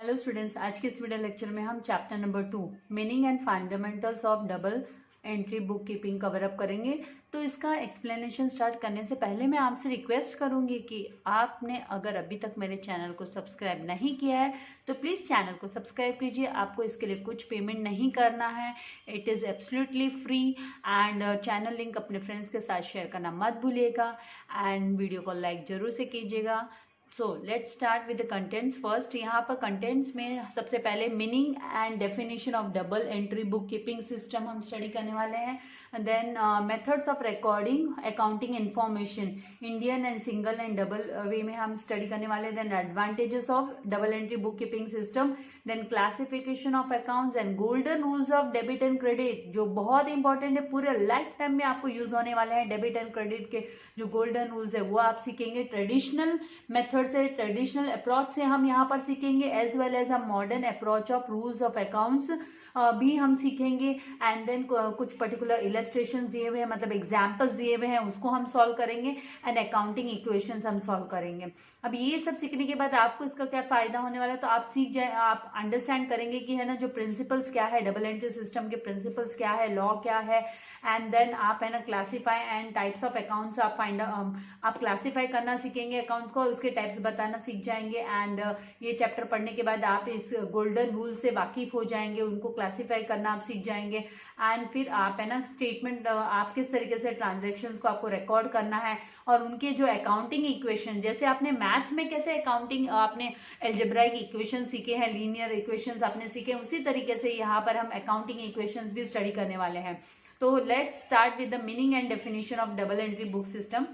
Hello students, आज के इस वीडियो लेक्चर में हम chapter number 2 meaning and fundamentals of double entry book keeping cover up करेंगे। तो इसका एक्सप्लेनेशन स्टार्ट करने से पहले मैं आपसे रिक्वेस्ट करूंगी कि आपने अगर अभी तक मेरे चैनल को सब्सक्राइब नहीं किया है तो प्लीज़ चैनल को सब्सक्राइब कीजिए। आपको इसके लिए कुछ पेमेंट नहीं करना है, it is absolutely free. And channel link अपने फ्रेंड्स के साथ शेयर करना मत भूलिएगा एंड वीडियो को लाइक ज़रूर से कीजिएगा। So let's start with the contents. First यहाँ पर कंटेंट्स में सबसे पहले meaning and definition of double entry book keeping system हम स्टडी करने वाले हैं। Then methods of recording accounting information Indian and single and double way में हम स्टडी करने वाले हैं। Then advantages of double entry book keeping system, then classification of accounts and golden rules of debit and credit, जो बहुत important है, पूरे life time में आपको यूज होने वाले हैं। डेबिट एंड क्रेडिट के जो गोल्डन रूल्स है वो आप सीखेंगे। ट्रेडिशनल मेथड से, ट्रेडिशनल अप्रोच से हम यहाँ पर सीखेंगे, एज वेल एज हम modern approach of rules of accounts भी हम सीखेंगे। एंड देन कुछ पर्टिकुलर इलस्ट्रेशंस दिए हुए हैं, मतलब एग्जाम्पल्स दिए हुए हैं, उसको हम सॉल्व करेंगे। एंड अकाउंटिंग इक्वेशंस हम सॉल्व करेंगे। अब ये सब सीखने के बाद आपको इसका क्या फायदा होने वाला है, तो आप सीख जाए, आप अंडरस्टैंड करेंगे कि है ना जो प्रिंसिपल्स क्या है, डबल एंट्री सिस्टम के प्रिंसिपल्स क्या है, लॉ क्या है। एंड देन आप है ना classify and types of accounts आप क्लासीफाई करना सीखेंगे अकाउंट्स को, और उसके टाइप्स बताना सीख जाएंगे। एंड ये चैप्टर पढ़ने के बाद आप इस गोल्डन रूल से वाकिफ हो जाएंगे, उनको क्लासीफाई करना आप सीख जाएंगे। एंड फिर आप है ना स्टेटमेंट, आप किस तरीके से ट्रांजेक्शन्स को आपको रिकॉर्ड करना है, और उनके जो अकाउंटिंग इक्वेशन, जैसे आपने मैथ्स में कैसे अकाउंटिंग आपने एल्जेब्राइक इक्वेशन सीखे हैं, लीनियर इक्वेशंस आपने सीखे, उसी तरीके से यहाँ पर हम अकाउंटिंग इक्वेशंस भी स्टडी करने वाले हैं। तो let's start with the meaning and definition of double entry book system.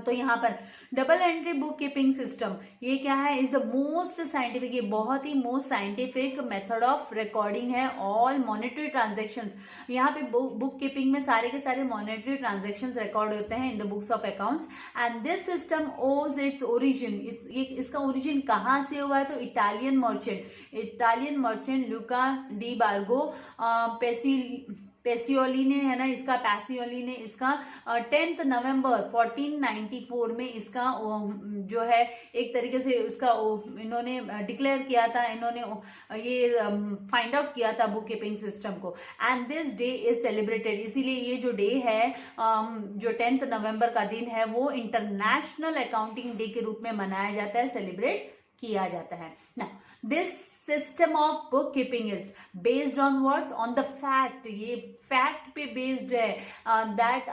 तो यहाँ पर double entry book keeping system ये क्या है, इज द मोस्ट साइंटिफिक, ये बहुत ही most scientific method of recording है ऑल मॉनेटरी ट्रांजेक्शन्स। यहाँ पे बुक कीपिंग में सारे के सारे मॉनेटरी ट्रांजेक्शन्स रिकॉर्ड होते हैं इन the books of accounts. And this system ओज इट्स ओरिजिन, इसका ओरिजिन कहाँ से हुआ है, तो इटालियन मर्चेंट लुका डी बार्गो पैसियोली ने है ना पैसियोली ने इसका 10 नवंबर 1494 में इसका जो है एक तरीके से उसका इन्होंने डिक्लेयर किया था, इन्होंने ये फाइंड आउट किया था बुक कीपिंग सिस्टम को। And this day is celebrated, इसीलिए ये जो डे है जो 10 नवंबर का दिन है वो इंटरनेशनल अकाउंटिंग डे के रूप में मनाया जाता है, सेलिब्रेट किया जाता है ना। This system of bookkeeping is based on what, on the fact, ये फैक्ट पे बेस्ड है that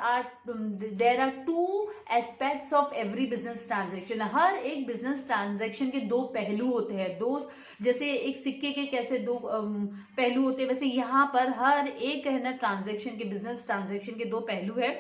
there are two aspects of every business transaction. हर एक बिजनेस ट्रांजेक्शन के दो पहलू होते हैं, दो, जैसे एक सिक्के के कैसे दो पहलू होते हैं, वैसे यहाँ पर हर एक है ना ट्रांजेक्शन के, बिजनेस ट्रांजेक्शन के दो पहलू है।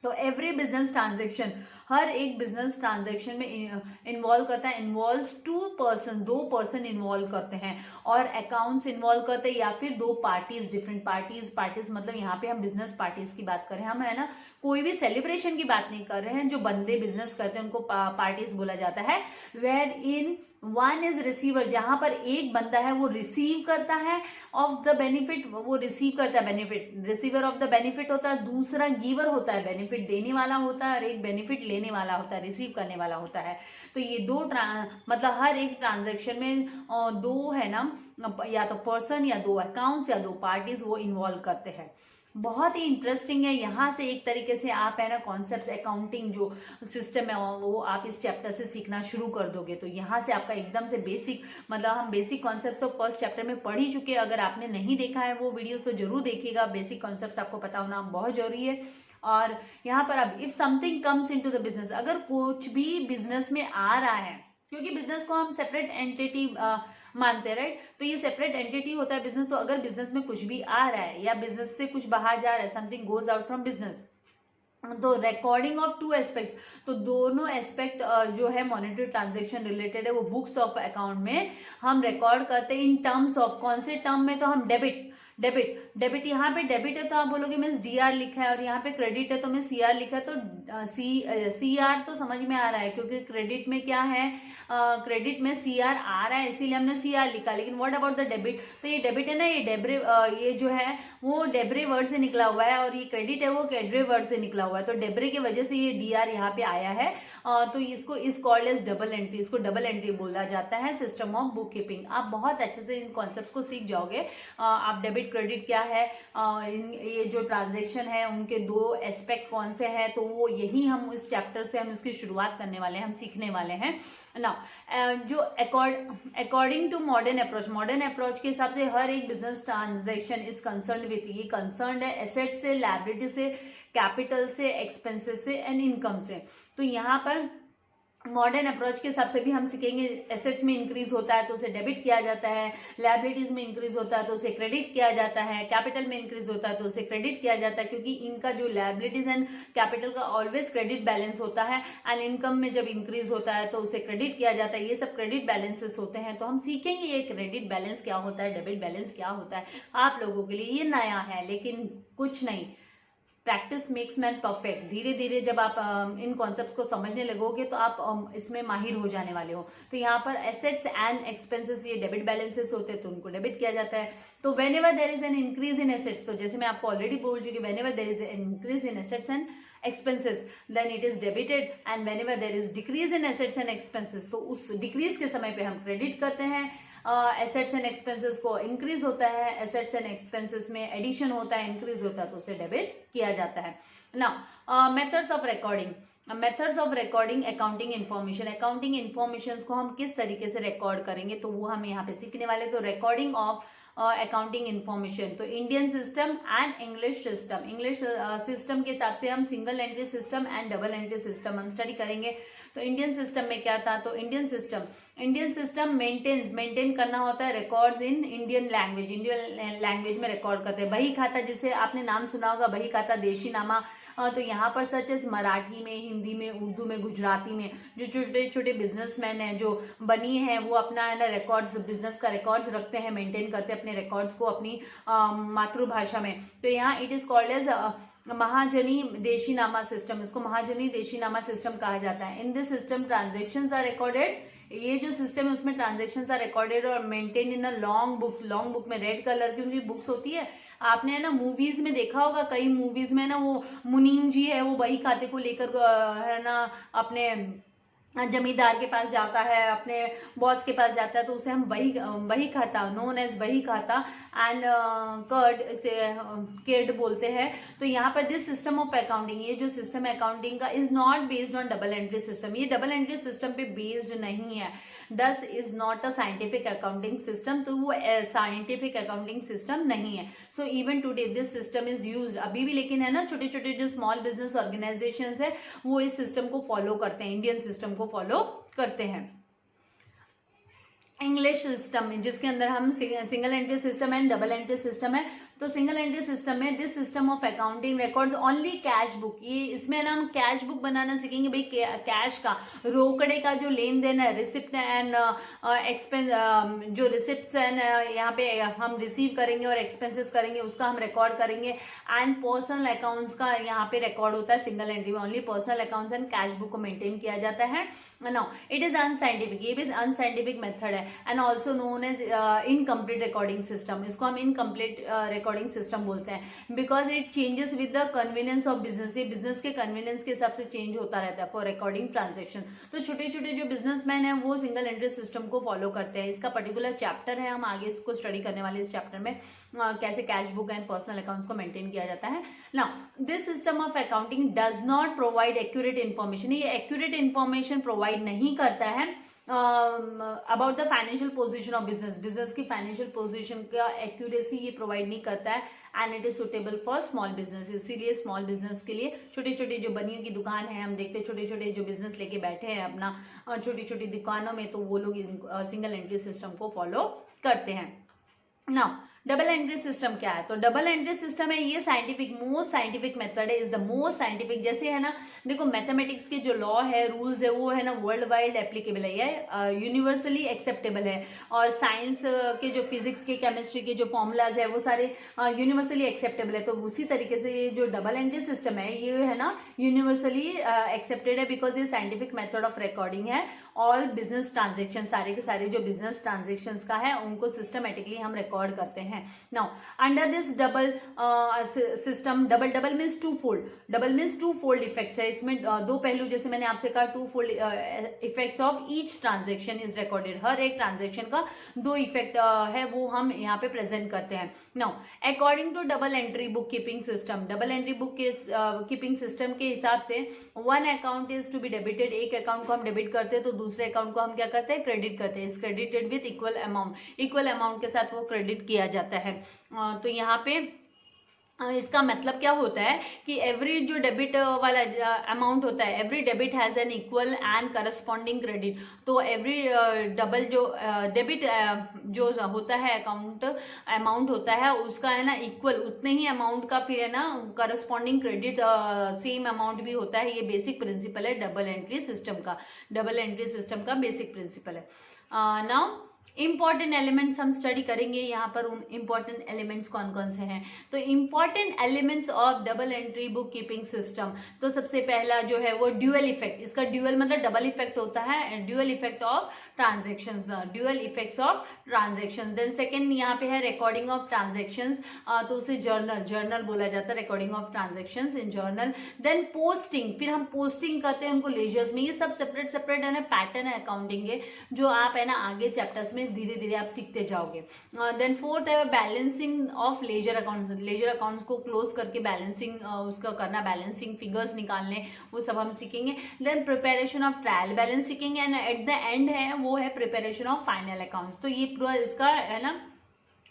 तो एवरी बिजनेस ट्रांजेक्शन, हर एक बिजनेस ट्रांजेक्शन में इन्वॉल्व करता है, इन्वॉल्व्स टू पर्सन, दो पर्सन इन्वॉल्व करते हैं, और अकाउंट्स इन्वॉल्व करते हैं, या फिर दो पार्टीज, डिफरेंट पार्टीज मतलब यहाँ पे हम बिजनेस पार्टीज की बात कर रहे हैं, हम है ना कोई भी सेलिब्रेशन की बात नहीं कर रहे हैं। जो बंदे बिजनेस करते हैं उनको पार्टीज बोला जाता है। Where in one is receiver, जहां पर एक बंदा है वो रिसीव करता है ऑफ द बेनिफिट, वो रिसीव करता है benefit, receiver of the benefit होता है, दूसरा गिवर होता है, बेनिफिट देने वाला होता है, और एक बेनिफिट लेने वाला होता है, रिसीव करने वाला होता है। तो ये दो मतलब हर एक ट्रांजेक्शन में दो है ना, या तो पर्सन या दो अकाउंट्स या दो पार्टीज वो इन्वॉल्व करते हैं। बहुत ही इंटरेस्टिंग है, यहाँ से एक तरीके से आप है ना कॉन्सेप्ट्स, अकाउंटिंग जो सिस्टम है वो आप इस चैप्टर से सीखना शुरू कर दोगे। तो यहाँ से आपका एकदम से बेसिक, मतलब हम basic concepts of first chapter में पढ़ ही चुके हैं। अगर आपने नहीं देखा है वो वीडियोस तो जरूर देखिएगा, बेसिक कॉन्सेप्ट्स आपको पता होना बहुत जरूरी है। और यहाँ पर अब if something comes into the business, अगर कुछ भी बिजनेस में आ रहा है, क्योंकि बिजनेस को हम सेपरेट एंटिटी मानते हैं, राइट, तो ये सेपरेट एंटिटी होता है बिजनेस। तो अगर बिजनेस में कुछ भी आ रहा है या बिजनेस से कुछ बाहर जा रहा है, something goes out from business, तो रिकॉर्डिंग ऑफ टू एस्पेक्ट्स, तो दोनों एस्पेक्ट जो है मॉनेटरी ट्रांजेक्शन रिलेटेड है वो बुक्स ऑफ अकाउंट में हम रिकॉर्ड करते हैं इन टर्म्स ऑफ, कौन से टर्म में, तो हम डेबिट यहाँ पे डेबिट है तो आप बोलोगे मैं डीआर लिखा है, और यहाँ पे क्रेडिट है तो मैं सीआर लिखा है। तो CR तो समझ में आ रहा है क्योंकि क्रेडिट में क्या है, क्रेडिट में CR आ रहा है इसीलिए हमने CR लिखा। लेकिन व्हाट अबाउट द डेबिट, तो ये डेबिट है ना, ये डेब्रे ये जो है वो डेब्रे वर्ड से निकला हुआ है और ये क्रेडिट है वो कैड्रे वर्ड से निकला हुआ है, तो डेब्रे की वजह से ये DR यहाँ पे आया है। तो इसको is called as double entry, इसको डबल एंट्री बोला जाता है सिस्टम ऑफ बुक कीपिंग। आप बहुत अच्छे से इन कॉन्सेप्ट्स को सीख जाओगे। आप डेबिट क्रेडिट क्या है, ये जो ट्रांजेक्शन है उनके दो एस्पेक्ट कौन से हैं, तो वो यही हम इस चैप्टर से हम इसकी शुरुआत करने वाले हैं, हम सीखने वाले हैं ना। जो अकॉर्डिंग टू मॉडर्न अप्रोच के हिसाब से हर एक business transaction is concern with, ये कंसर्न है एसेट से, लायबिलिटी से, कैपिटल से, एक्सपेंसेस से एंड इनकम से। तो यहाँ पर मॉडर्न अप्रोच के हिसाब से भी हम सीखेंगे, एसेट्स में इंक्रीज होता है तो उसे डेबिट किया जाता है, लायबिलिटीज में इंक्रीज होता है तो उसे क्रेडिट किया जाता है, कैपिटल में इंक्रीज होता है तो उसे क्रेडिट किया जाता है, क्योंकि इनका जो लायबिलिटीज एंड कैपिटल का ऑलवेज क्रेडिट बैलेंस होता है। एंड इनकम में जब इंक्रीज होता है तो उसे क्रेडिट किया जाता है। ये सब क्रेडिट बैलेंसेस होते हैं, तो हम सीखेंगे ये क्रेडिट बैलेंस क्या होता है, डेबिट बैलेंस क्या होता है। आप लोगों के लिए ये नया है लेकिन कुछ नहीं, प्रैक्टिस मेक्स मैन परफेक्ट। धीरे धीरे जब आप इन कॉन्सेप्ट्स को समझने लगोगे तो आप इसमें माहिर हो जाने वाले हो। तो यहाँ पर एसेट्स एंड एक्सपेंसेस ये डेबिट बैलेंसेस होते हैं तो उनको डेबिट किया जाता है। तो whenever there is an increase in assets, तो जैसे मैं आपको ऑलरेडी बोल चुकी, whenever there is an increase in assets and expenses then it is debited, and whenever there is decrease in assets and expenses, तो उस decrease के समय पे हम क्रेडिट करते हैं। एसेट्स एंड एक्सपेंसेस को इंक्रीज होता है, एसेट्स एंड एक्सपेंसेस में एडिशन होता है, इंक्रीज होता है तो उसे डेबिट किया जाता है। Now methods of recording accounting information को हम किस तरीके से रिकॉर्ड करेंगे तो वो हम यहाँ पे सीखने वाले। तो रिकॉर्डिंग ऑफ अकाउंटिंग इन्फॉर्मेशन, तो Indian system and English system के हिसाब से हम single entry system and double entry system हम स्टडी करेंगे। तो इंडियन सिस्टम में क्या था, तो इंडियन सिस्टम मेंटेन करना होता है रिकॉर्ड्स इन इंडियन लैंग्वेज में रिकॉर्ड करते हैं। बही खाता, जिसे आपने नाम सुना होगा, बही खाता, देशी नामा, तो यहाँ पर सच एस मराठी में, हिंदी में, उर्दू में, गुजराती में जो छोटे छोटे बिजनेसमैन हैं, जो बनी हैं, वो अपना है ना रिकॉर्ड्स, बिजनेस का रिकॉर्ड्स रखते हैं, मेंटेन करते हैं अपने रिकॉर्ड्स को अपनी मातृभाषा में। तो यहाँ इट इज कॉल्ड एज महाजनी देशीनामा सिस्टम, इसको महाजनी देशीनामा सिस्टम कहा जाता है। In this system transactions are recorded, ये जो सिस्टम है उसमें ट्रांजेक्शंस आर रिकॉर्डेड और maintain in a long book में रेड कलर की उनकी बुक्स होती है। आपने है ना मूवीज में देखा होगा, कई मूवीज में ना वो मुनीम जी है, वो बही खाते को लेकर है ना अपने जमींदार के पास जाता है, अपने बॉस के पास जाता है, तो उसे हम बही खाता, नोन एज बही खाता एंड कर्ड, इसे केड बोलते हैं। तो यहाँ पर दिस सिस्टम ऑफ अकाउंटिंग, ये जो सिस्टम है अकाउंटिंग का, is not based on double entry system, ये डबल एंट्री सिस्टम पे बेस्ड नहीं है, दस is not a scientific accounting system, तो वो साइंटिफिक अकाउंटिंग सिस्टम नहीं है। So even today this system is used अभी भी, लेकिन है ना छोटे छोटे जो स्मॉल बिजनेस ऑर्गेनाइजेशंस है वो इस सिस्टम को फॉलो करते हैं, इंडियन सिस्टम को फॉलो करते हैं। इंग्लिश सिस्टम में, जिसके अंदर हम single entry system and double entry system है, तो सिंगल एंट्री सिस्टम में this system of accounting records only cash book, ये इसमें ना हम कैश बुक बनाना सीखेंगे। भाई कैश का, रोकड़े का जो लेन देन है, रिसिप्ट एंड एक्सपेंस, जो रिसिप्ट एंड यहाँ पे हम रिसीव करेंगे और एक्सपेंसेस करेंगे उसका हम रिकॉर्ड करेंगे। एंड पर्सनल अकाउंट्स का यहाँ पे रिकॉर्ड होता है सिंगल एंट्री में, only personal accounts and cash book को मेंटेन किया जाता है। नाउ इट इज अनसाइंटिफिक, ये भी अनसाइंटिफिक मेथड है and also known as incomplete recording system, इसको हम इनकम्प्लीट रिकॉर्डिंग सिस्टम बोलते हैं because it changes with the convenience of business, ये बिजनेस के कन्वीनियंस के हिसाब से चेंज होता रहता है फॉर रिकॉर्डिंग ट्रांजेक्शन। तो छोटे छोटे जो बिजनेसमैन हैं वो सिंगल एंट्री सिस्टम को फॉलो करते हैं। इसका पर्टिकुलर चैप्टर है, हम आगे इसको स्टडी करने वाले इस चैप्टर में कैसे cash book and personal accounts को मेंटेन किया जाता है। Now this system of accounting does not provide accurate information, ये एक्यूरेट इन्फॉर्मेशन प्रोवाइड नहीं करता है about the financial position of business की फाइनेंशियल पोजीशन का एक्यूरेसी ये प्रोवाइड नहीं करता है। And it is suitable for small business, इसीलिए स्मॉल बिजनेस के लिए, छोटी छोटी जो बनियों की दुकान है, हम देखते हैं छोटे छोटे जो बिजनेस लेके बैठे हैं अपना छोटी छोटी दुकानों में, तो वो लोग सिंगल एंट्री सिस्टम को फॉलो करते हैं। नाउ डबल एंट्री सिस्टम क्या है? तो डबल एंट्री सिस्टम है ये साइंटिफिक, मोस्ट साइंटिफिक मेथड है, इज द मोस्ट साइंटिफिक। जैसे है ना, देखो मैथमेटिक्स के जो लॉ है, रूल्स है, वो है ना वर्ल्ड वाइड एप्लीकेबल है, ये यूनिवर्सली एक्सेप्टेबल है। और साइंस के जो फिजिक्स के, केमिस्ट्री के जो फॉर्मूलाज है, वो सारे यूनिवर्सली एक्सेप्टेबल है। तो उसी तरीके से ये जो डबल एंट्री सिस्टम है ये है ना यूनिवर्सली एक्सेप्टेड है, बिकॉज ये साइंटिफिक मेथड ऑफ रिकॉर्डिंग है। ऑल बिजनेस ट्रांजेक्शन, सारे के सारे जो बिजनेस ट्रांजेक्शन का है उनको सिस्टमेटिकली हम रिकॉर्ड करते हैं। Now under this double system, double double means twofold, double means twofold effects है। इसमें दो पहलू, जैसे मैंने आपसे कहा, twofold effects of each transaction is recorded. हर एक ट्रांजेक्शन का दो इफेक्ट है वो हम यहाँ पे प्रेजेंट करते हैं। Now according to double entry book keeping system, double entry book keeping system के हिसाब से one account is to be debited, एक अकाउंट को हम डेबिट करते हैं तो दूसरे अकाउंट को हम क्या करते हैं, क्रेडिट करते हैं। इस credited with equal amount, equal amount के साथ वो क्रेडिट किया जाता है। तो यहाँ पे इसका मतलब क्या होता है कि एवरी जो डेबिट वाला अमाउंट होता है, every debit has an equal and corresponding credit. तो एवरी डबल जो डेबिट जो होता है अमाउंट होता है उसका है ना इक्वल, उतने ही अमाउंट का फिर है ना करस्पॉन्डिंग क्रेडिट सेम अमाउंट भी होता है। ये बेसिक प्रिंसिपल है डबल एंट्री सिस्टम का, डबल एंट्री सिस्टम का बेसिक प्रिंसिपल है। नाउ इंपॉर्टेंट एलिमेंट्स हम स्टडी करेंगे। यहाँ पर इंपॉर्टेंट एलिमेंट्स कौन कौन से हैं? तो important elements of double entry book keeping system, तो सबसे पहला जो है वो ड्यूअल इफेक्ट। इसका ड्यूअल मतलब डबल इफेक्ट होता है, dual effect of transactions, dual effects of transactions. Then second यहाँ पे है रिकॉर्डिंग ऑफ ट्रांजेक्शंस, तो उसे जर्नल बोला जाता है, recording of transactions in journal. Then posting, फिर हम पोस्टिंग करते हैं उनको लेजर्स में। ये सब सेपरेट सेपरेट है ना पैटर्न है अकाउंटिंग के, जो आप है ना आगे चैप्टर्स में धीरे धीरे आप सीखते जाओगे। देन फोर्थ है balancing of ledger accounts, ledger accounts को क्लोज करके बैलेंसिंग उसका करना, बैलेंसिंग फिगर्स निकालने, वो सब हम सीखेंगे। Then preparation of trial balance सीखेंगे एंड एट द एंड है वो है प्रिपरेशन ऑफ फाइनल अकाउंट्स। तो ये पूरा इसका है ना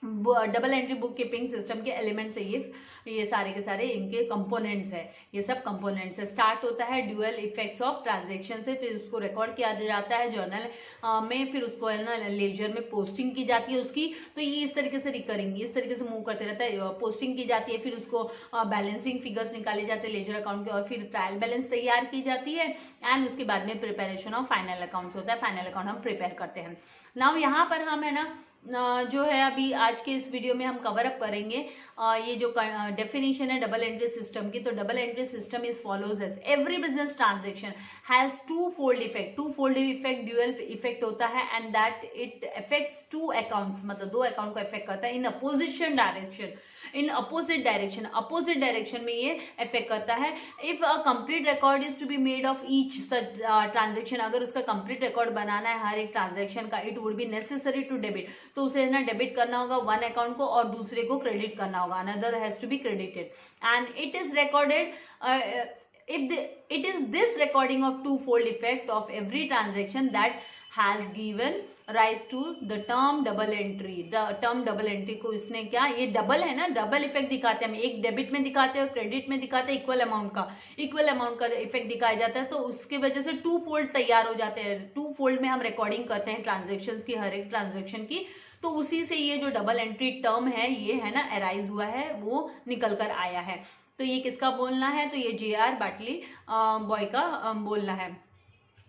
double entry book keeping system के एलिमेंट्स है, ये सारे के सारे इनके कंपोनेंट्स है, ये सब कंपोनेंट्स है। स्टार्ट होता है ड्यूअल इफेक्ट्स ऑफ ट्रांजैक्शन से, फिर उसको रिकॉर्ड किया जाता है जर्नल में, फिर उसको है ना लेजर में पोस्टिंग की जाती है उसकी। तो ये इस तरीके से रिकरिंग, इस तरीके से मूव करते रहता है। पोस्टिंग की जाती है, फिर उसको बैलेंसिंग फिगर्स निकाले जाते हैं लेजर अकाउंट के, और फिर ट्रायल बैलेंस तैयार की जाती है एंड उसके बाद में प्रिपेरेशन ऑफ फाइनल अकाउंट्स होता है। फाइनल अकाउंट हम प्रिपेयर करते हैं। नाउ यहाँ पर हम है ना जो है अभी आज के इस वीडियो में हम कवर अप करेंगे ये जो डेफिनेशन है डबल एंट्री सिस्टम की। तो double entry system is follows as every business transaction has two fold effect, two fold effect dual effect होता है and that it affects two accounts, मतलब दो अकाउंट को इफेक्ट करता है in opposition direction, in opposite direction, opposite direction में ये effect करता है। If a complete record is to be made of each such transaction, अगर उसका कंप्लीट रिकॉर्ड बनाना है हर एक ट्रांजेक्शन का, it would be necessary to debit, तो उसे ना डेबिट करना होगा वन अकाउंट को और दूसरे को क्रेडिट करना होगा, another has to be credited and it is recorded it is this recording of two-fold effect of every transaction that has given rise to the term double entry। the term double entry को इसने क्या, ये double है ना, double effect दिखाते हैं हम, एक डेबिट में दिखाते हैं और क्रेडिट में दिखाते हैं, इक्वल अमाउंट का इफेक्ट दिखाया जाता है। तो उसके वजह से टू फोल्ड तैयार हो जाते हैं, टू फोल्ड में हम रिकॉर्डिंग करते हैं ट्रांजेक्शन्स की, हर एक ट्रांजेक्शन की। तो उसी से ये जो डबल एंट्री टर्म है ये है ना अराइज हुआ है, वो निकल कर आया है। तो ये किसका बोलना है? तो ये J.R. बाटली बॉय का बोलना है।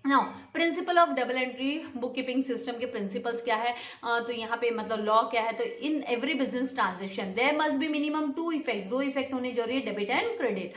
Now principle of double entry book keeping system के प्रिंसिपल्स क्या है? तो यहाँ पे मतलब लॉ क्या है? तो in every business transaction there must be minimum two effects, दो इफेक्ट होने जरूरी है, debit and credit.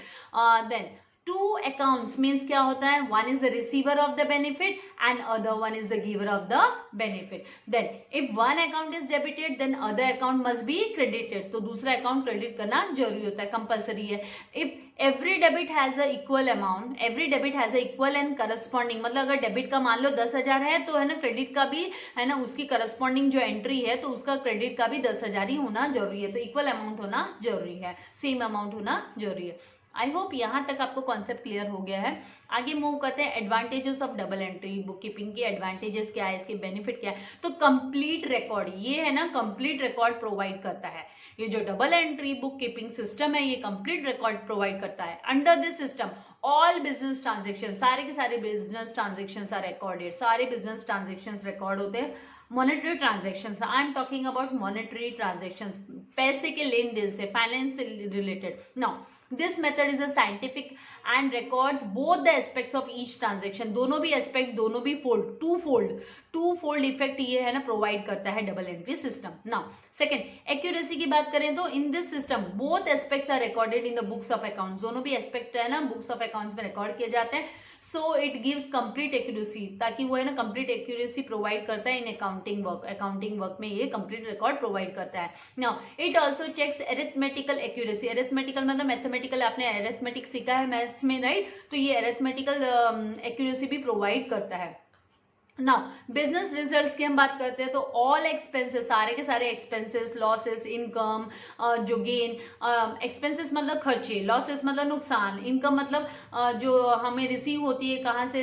Then two accounts means क्या होता है? One is the receiver of the benefit and other one is the giver of the benefit. Then if one account is debited then other account must be credited, तो दूसरा account credit करना जरूरी होता है, compulsory है। If every debit has a equal amount, every debit has a equal and corresponding, मतलब अगर debit का मान लो 10,000 है तो है ना क्रेडिट का भी है ना उसकी करस्पॉन्डिंग जो एंट्री है तो उसका क्रेडिट का भी 10,000 ही होना जरूरी है। तो इक्वल अमाउंट होना जरूरी है, सेम अमाउंट होना जरूरी है। आई होप यहाँ तक आपको कॉन्सेप्ट क्लियर हो गया है। आगे मूव करते हैं advantages of double entry book keeping की। एडवांटेजेस क्या है, इसके बेनिफिट क्या है? तो कंप्लीट रिकॉर्ड, ये है ना कंप्लीट रिकॉर्ड प्रोवाइड करता है। ये जो double entry book keeping system है ये कंप्लीट रिकॉर्ड प्रोवाइड करता है। Under this system all business transaction, सारे के सारे बिजनेस ट्रांजेक्शन आर रिकॉर्डेड, सारे बिजनेस ट्रांजेक्शन रिकॉर्ड होते हैं monetary transaction, I am talking about monetary transaction, पैसे के लेन देन से, फाइनेंस से related. Now this method is a scientific and records both the aspects of each transaction, दोनों भी aspect, दोनों भी फोल्ड, टू फोल्ड इफेक्ट ये है ना प्रोवाइड करता है double entry system. Now second, accuracy की बात करें तो in this system both aspects are recorded in the books of accounts, दोनों भी एस्पेक्ट है ना बुक्स ऑफ अकाउंट्स में रिकॉर्ड किए जाते हैं. So it gives complete accuracy, ताकि वो है ना कंप्लीट एक्यूरेसी प्रोवाइड करता है इन अकाउंटिंग वर्क में ये कंप्लीट रिकॉर्ड प्रोवाइड करता है. Now it also checks arithmetical accuracy, arithmetical मतलब मैथमेटिकल, आपने एरिथमेटिक सीखा है मैथ्स में, राइट? तो ये एरिथमेटिकल एक्यूरेसी भी प्रोवाइड करता है. नाउ बिजनेस रिजल्ट्स की हम बात करते हैं तो ऑल एक्सपेंसेस, सारे के सारे एक्सपेंसेस, लॉसेस, इनकम, जो गेन, एक्सपेंसेस मतलब खर्चे, लॉसेस मतलब नुकसान, इनकम मतलब जो हमें रिसीव होती है कहाँ से,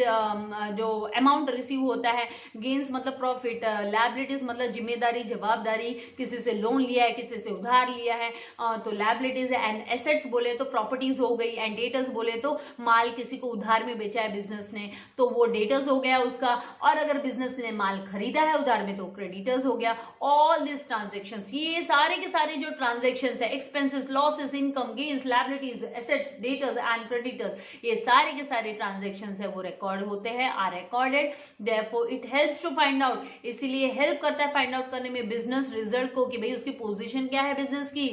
जो अमाउंट रिसीव होता है, गेन्स मतलब प्रॉफिट, लायबिलिटीज मतलब जिम्मेदारी, जवाबदारी, किसी से लोन लिया है, किसी से उधार लिया है तो लायबिलिटीज है. एंड एसेट्स बोले तो प्रॉपर्टीज हो गई, एंड डेटर्स बोले तो माल किसी को उधार में बेचा है बिजनेस ने तो वो डेटर्स हो गया उसका, और अगर बिजनेस ने माल खरीदा है उधार में तो क्रेडिटर्स हो गया. ऑल दिस ट्रांजेक्शंस, ये सारे के सारे जो ट्रांजेक्शंस है, expenses, losses, income, gains, liabilities, assets, debtors and creditors, ये सारे के सारे ट्रांजेक्शंस है वो रिकॉर्ड होते हैं, are recorded. Therefore it helps to find out, इसीलिए हेल्प करता है फाइंड आउट करने में बिजनेस रिजल्ट को कि भाई उसकी पोजीशन क्या है बिजनेस की,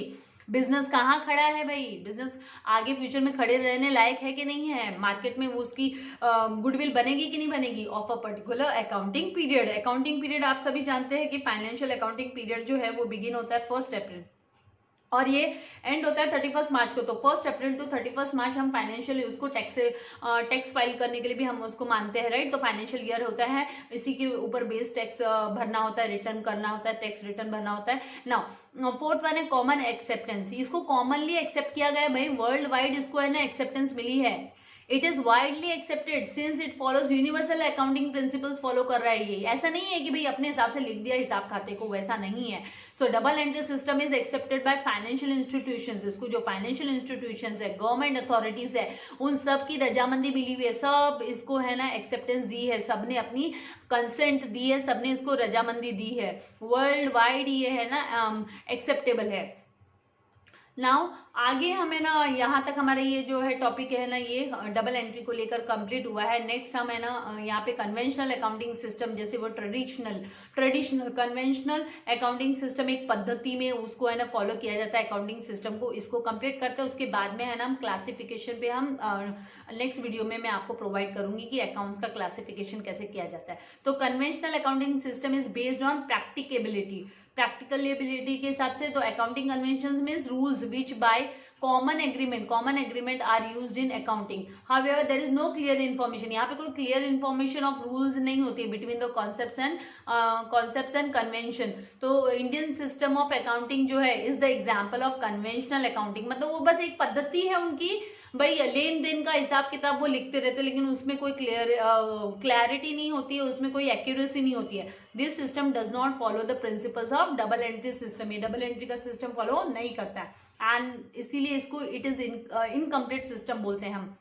बिजनेस कहाँ खड़ा है भाई, बिजनेस आगे फ्यूचर में खड़े रहने लायक है कि नहीं है, मार्केट में वो उसकी गुडविल बनेगी कि नहीं बनेगी of a particular accounting period. Accounting period आप सभी जानते हैं कि फाइनेंशियल अकाउंटिंग पीरियड जो है वो बिगिन होता है 1 अप्रैल और ये एंड होता है 31 मार्च को. तो 1 अप्रैल टू 31 मार्च हम फाइनेंशियल उसको टैक्स फाइल करने के लिए भी हम उसको मानते हैं, राइट? तो फाइनेंशियल ईयर होता है, इसी के ऊपर बेस टैक्स भरना होता है, रिटर्न करना होता है, टैक्स रिटर्न भरना होता है. नाउ फोर्थ वन है कॉमन एक्सेप्टेंस, इसको कॉमनली एक्सेप्ट किया गया है भाई, वर्ल्ड वाइड इसको है ना एक्सेप्टेंस मिली है. It is widely accepted since it follows universal accounting principles follow कर रहा है ये. ऐसा नहीं है कि भाई अपने हिसाब से लिख दिया हिसाब खाते को, वैसा नहीं है. सो double entry system is accepted by financial institutions, इसको जो फाइनेंशियल इंस्टीट्यूशंस है, गवर्नमेंट अथॉरिटीज है, उन सब की रजामंदी मिली हुई है, सब इसको है ना एक्सेप्टेंस दी है, सबने अपनी कंसेंट दी है, सबने इसको रजामंदी दी है. वर्ल्ड वाइड ये है ना एक्सेप्टेबल है. नाउ आगे हमें ना यहाँ तक हमारा ये जो है टॉपिक है ना ये डबल एंट्री को लेकर कंप्लीट हुआ है. नेक्स्ट हम है ना यहाँ पे कन्वेंशनल अकाउंटिंग सिस्टम, जैसे वो ट्रेडिशनल कन्वेंशनल अकाउंटिंग सिस्टम एक पद्धति में उसको है ना फॉलो किया जाता है अकाउंटिंग सिस्टम को, इसको कंप्लीट करते हैं. उसके बाद में है ना हम क्लासिफिकेशन पे हम नेक्स्ट वीडियो में मैं आपको प्रोवाइड करूंगी कि अकाउंट्स का क्लासिफिकेशन कैसे किया जाता है. तो conventional accounting system is based on practicability, practical ability के हिसाब से. तो accounting conventions means rules which by common agreement are used in accounting. However there is no clear information, यहाँ पे कोई क्लियर इन्फॉर्मेशन ऑफ रूल्स नहीं होती है between the concepts and convention. तो इंडियन सिस्टम ऑफ अकाउंटिंग जो है is the example of conventional accounting. मतलब वो बस एक पद्धति है उनकी, भाई लेन देन का हिसाब किताब वो लिखते रहते, लेकिन उसमें कोई क्लैरिटी नहीं होती है, उसमें कोई एक्यूरेसी नहीं होती है. This system does not follow the principles of double entry system, ये डबल एंट्री का सिस्टम फॉलो नहीं करता है, एंड इसीलिए इसको इट इज इनकम्प्लीट सिस्टम बोलते हैं हम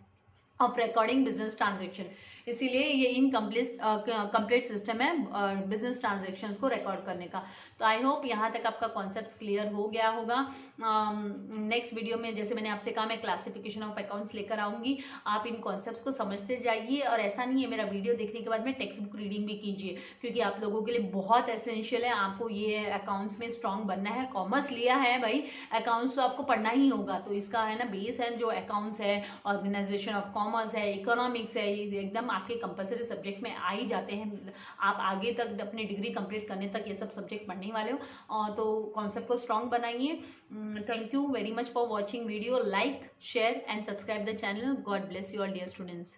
ऑफ रिकॉर्डिंग बिजनेस ट्रांजेक्शन. इसीलिए ये इनकम्प्लीट सिस्टम है बिजनेस ट्रांजेक्शन्स को रिकॉर्ड करने का. तो आई होप यहाँ तक आपका कॉन्सेप्ट क्लियर हो गया होगा. नेक्स्ट वीडियो में जैसे मैंने आपसे कहा मैं क्लासिफिकेशन ऑफ अकाउंट्स लेकर आऊंगी, आप इन कॉन्सेप्ट्स को समझते जाइए. और ऐसा नहीं है मेरा वीडियो देखने के बाद में टेक्स्ट बुक रीडिंग भी कीजिए, क्योंकि आप लोगों के लिए बहुत एसेंशियल है. आपको ये अकाउंट्स में स्ट्रांग बनना है, कॉमर्स लिया है भाई, अकाउंट्स तो आपको पढ़ना ही होगा. तो इसका है ना बेस है जो अकाउंट्स है, ऑर्गेनाइजेशन ऑफ कॉमर्स है, इकोनॉमिक्स है, ये एकदम आपके कंपलसरी सब्जेक्ट में आ ही जाते हैं. आप आगे तक अपनी डिग्री कंप्लीट करने तक ये सब सब्जेक्ट पढ़ने वाले हो. तो कॉन्सेप्ट को स्ट्रांग बनाइए. Thank you very much for watching video. Like, share and subscribe the channel. God bless you all dear students.